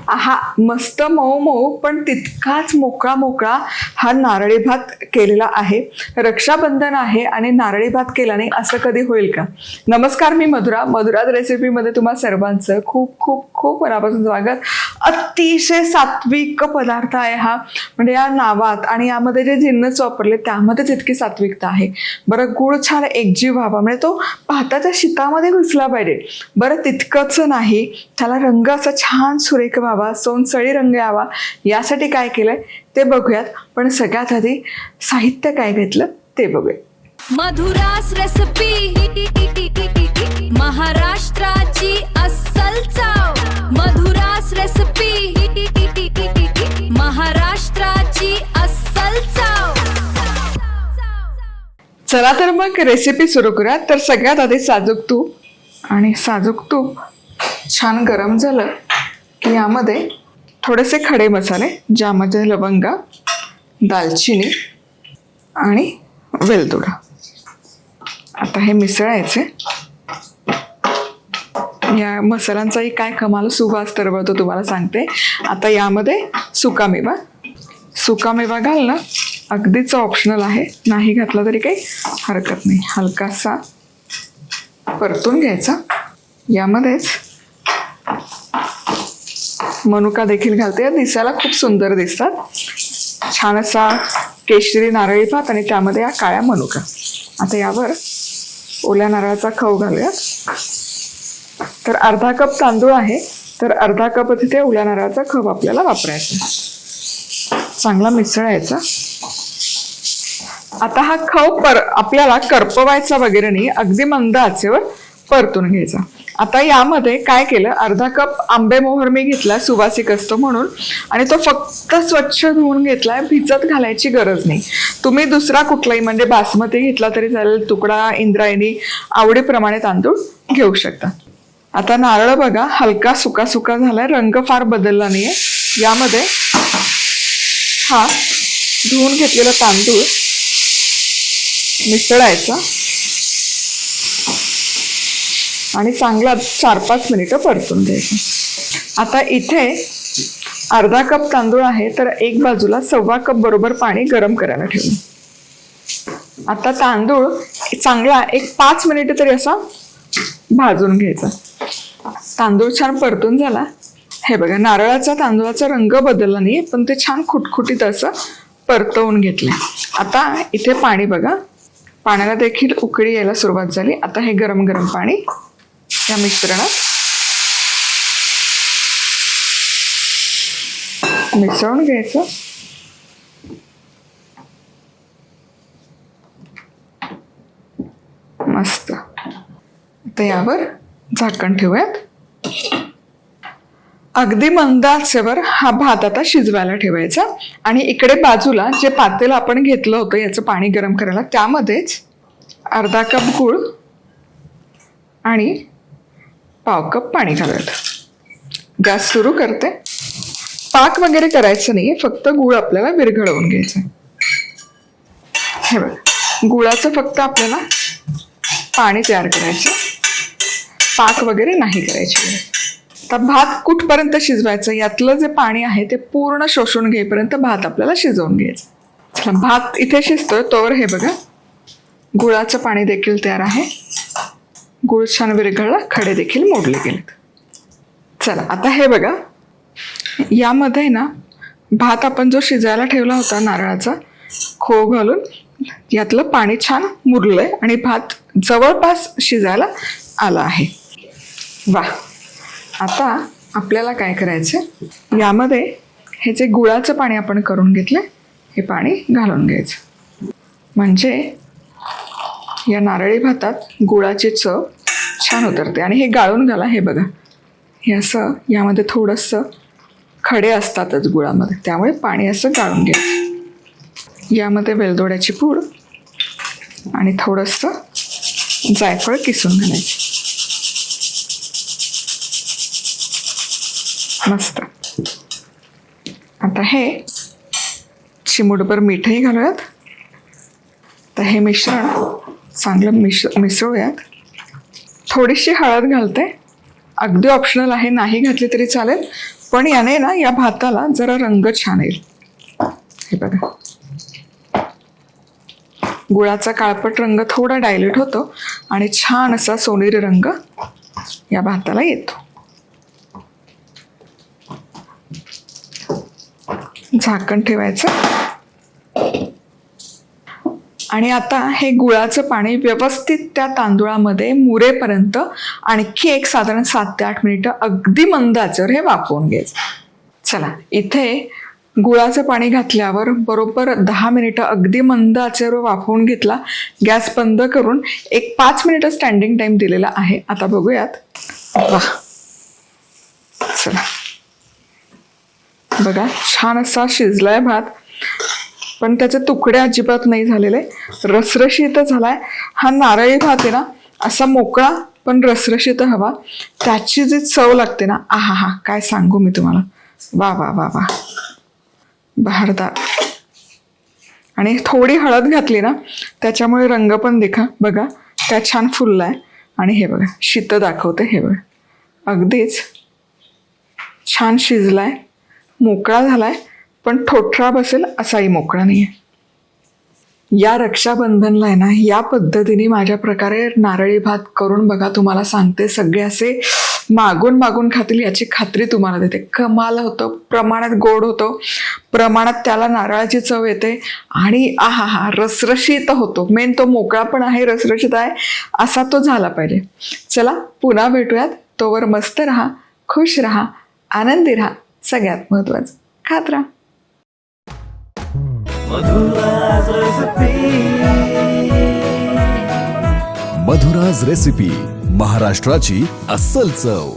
हा मस्त मऊ मऊ पण तितकाच मोकळा मोकळा हा नारळी भात केलेला आहे. रक्षाबंधन आहे आणि नारळी भात केला नाही असं कधी होईल का? नमस्कार, मी मधुराज रेसिपीमध्ये तुम्हा सर्वांचं खूप खूप खूप मनापासून स्वागत. अतिशय सात्विक पदार्थ आहे हा, म्हणजे या नावात आणि यामध्ये जे जिन्नस वापरले त्यामध्येच इतकी सात्विकता आहे. बरं, गुळ छान एकजीव व्हावा, म्हणजे तो भाताच्या शीतामध्ये घुसला पाहिजे. बरं, तितकंच नाही, त्याला रंग असा छान सुरेख व्हावा, सोनसळी रंग यावा, यासाठी काय केलंय ते बघूयात. पण सगळ्यात आधी साहित्य काय घेतलं ते बघूया. मधुरास रेसिपी, महाराष्ट्राची अस्सल चव. मधुरास रेसिपी, महाराष्ट्राची अस्सल चव. चला तर मग रेसिपी सुरू करूया. तर सगळ्यात आधी साजूक तूप, आणि साजूक तूप छान गरम झालं की यामध्ये थोडेसे खडे मसाले, ज्यामध्ये लवंगा, दालचिनी आणि वेलदोडा. आता हे मिसळायचे. या मसाल्यांचाही काय कमाल सुवास तरवळतो तुम्हाला सांगते. आता यामध्ये सुकामेवा घालणं अगदीच ऑप्शनल आहे, नाही घातला तरी काही हरकत नाही. हलकासा परतून घ्यायचा. यामध्येच मनुका देखील घालते, दिसायला खूप सुंदर दिसतात. छान असा केशरी नारळी भात आणि त्यामध्ये या काळ्या मनुका. आता यावर ओल्या नारळाचा खव घालूया. तर अर्धा कप तांदूळ आहे, तर अर्धा कप तिथे ओल्या नारळाचा खव आपल्याला वापरायचा. चांगला मिसळायचा. आता हा खव आपल्याला करपवायचा वगैरे नाही, अगदी मंद आचेवर परतून घ्यायचा. आता यामध्ये काय केलं, अर्धा कप आंबेमोहर मी घेतला, सुवासिक असतो म्हणून, आणि तो फक्त स्वच्छ धुवून घेतलाय, भिजत घालायची गरज नाही. तुम्ही दुसरा कुठलाही म्हणजे बासमती घेतला तरी चालेल, तुकडा, इंद्रायणी, आवडीप्रमाणे तांदूळ घेऊ शकता. आता नारळ बघा हलका सुका सुका झालाय, रंग फार बदलला नाहीये. यामध्ये हा धुवून घेतलेला तांदूळ मिसळायचा आणि चांगला 4-5 मिनिटं परतून द्यायचं. आता इथे अर्धा कप तांदूळ आहे, तर एक बाजूला 1.25 कप बरोबर पाणी गरम करायला ठेवलं. आता तांदूळ चांगला 5 मिनिटं तरी असा भाजून घ्यायचा. तांदूळ छान परतून झाला. हे बघा, नारळाचा तांदूळाचा रंग बदलला नाही, पण ते छान खुटखुटीत असं परतवून घेतलं. आता इथे पाणी बघा, पाण्याला देखील उकळी यायला सुरुवात झाली. आता हे गरम गरम पाणी या मिश्रणात मिसळून घ्यायचं. मस्त. आता यावर झाकण ठेवूयात. अगदी मंद आचेवर हा भात आता शिजवायला ठेवायचा. आणि इकडे बाजूला जे पातेलं आपण घेतलं होतं याचं पाणी गरम करायला, त्यामध्येच अर्धा कप गूळ आणि 1/2 कप पाणी घालूयात. गॅस सुरू करते. पाक वगैरे करायचं नाहीये, फक्त गूळ आपल्याला विरघळवून घ्यायचं. हे बघा, गुळाचं फक्त आपल्याला पाणी तयार करायचं, पाक वगैरे नाही करायची. आता भात कुठपर्यंत शिजवायचं, यातलं जे पाणी आहे ते पूर्ण शोषून घेईपर्यंत भात आपल्याला शिजवून घ्यायचं. चला, भात इथे शिजतोय तोवर हे बघा, गुळाचं पाणी देखील तयार आहे. गुळ छान विरघळला, खडे देखील मोडले गेलेत. चला, आता हे बघा, यामध्ये ना भात आपण जो शिजायला ठेवला होता नारळाचा खो घालून, यातलं पाणी छान मुरलंय आणि भात जवळपास शिजायला आला आहे. वा. आता आपल्याला काय करायचं, यामध्ये हे जे गुळाचं पाणी आपण करून घेतलं हे पाणी घालून घ्यायचं, म्हणजे या नारळी भातात गुळाची चव छान उतरते. आणि हे गाळून घाला. हे बघा, हे असं यामध्ये थोडंसं खडे असतातच गुळामध्ये, त्यामुळे पाणी असं गाळून घ्यायचं. यामध्ये वेलदोड्याची पूड आणि थोडंसं जायफळ किसून घालायचं. मस्त. आता हे चिमूटभर मीठही घालूयात. तर हे मिश्रण चांगलं मिसळूयात. थोडीशी हळद घालते, अगदी ऑप्शनल आहे, नाही घातली तरी चालेल, पण याने ना या भाताला जरा रंग छान येईल. हे बघा, गुळाचा काळपट रंग थोडा डायल्यूट होतो आणि छान असा सोनेरी रंग या भाताला येतो. झाकण ठेवायचं आणि आता हे गुळाचं पाणी व्यवस्थित त्या तांदूळामध्ये मुरेपर्यंत आणखी एक साधारण 7 ते 8 मिनिटं अगदी मंद आचेवर हे वाफवून घ्यायचं. चला, इथे गुळाचं पाणी घातल्यावर बरोबर 10 मिनिटं अगदी मंद आचेवर वाफवून घेतला. गॅस बंद करून एक 5 मिनिटं स्टँडिंग टाइम दिलेला आहे. आता बघूयात. वाह, चला बघा, छान असा शिजलाय भात, पण त्याचे तुकडे अजिबात नाही झालेले, रसरशीत झालाय. हा नारळी भात आहे ना, असा मोकळा पण रसरशीत हवा. त्याची जी चव लागते ना, आहा हा, काय सांगू मी तुम्हाला. वा वा वा वा, बहारदार. आणि थोडी हळद घातली ना, त्याच्यामुळे रंग पण बघा त्या छान फुललाय. आणि हे बघा, शीत दाखवते. हे बघा, अगदीच छान शिजलाय, मोकळा झालाय, पण ठोठरा बसेल असाही मोकळा नाही आहे. या रक्षाबंधनला आहे ना, या पद्धतीने माझ्या प्रकारे नारळी भात करून बघा. तुम्हाला सांगते, सगळे असे मागून मागून खातील याची खात्री तुम्हाला देते. कमाल होतं, प्रमाणात गोड होतो, प्रमाणात त्याला नारळाची चव येते आणि आहा हा, रसरशीत होतो. मेन तो मोकळा पण आहे, रसरशीत आहे, असा तो झाला पाहिजे. चला, पुन्हा भेटूयात. तोवर मस्त राहा, खुश राहा, आनंदी राहा, सगळ्यात महत्वाचं खात राहा. मधुराज रेसिपी, महाराष्ट्राची अस्सल चव.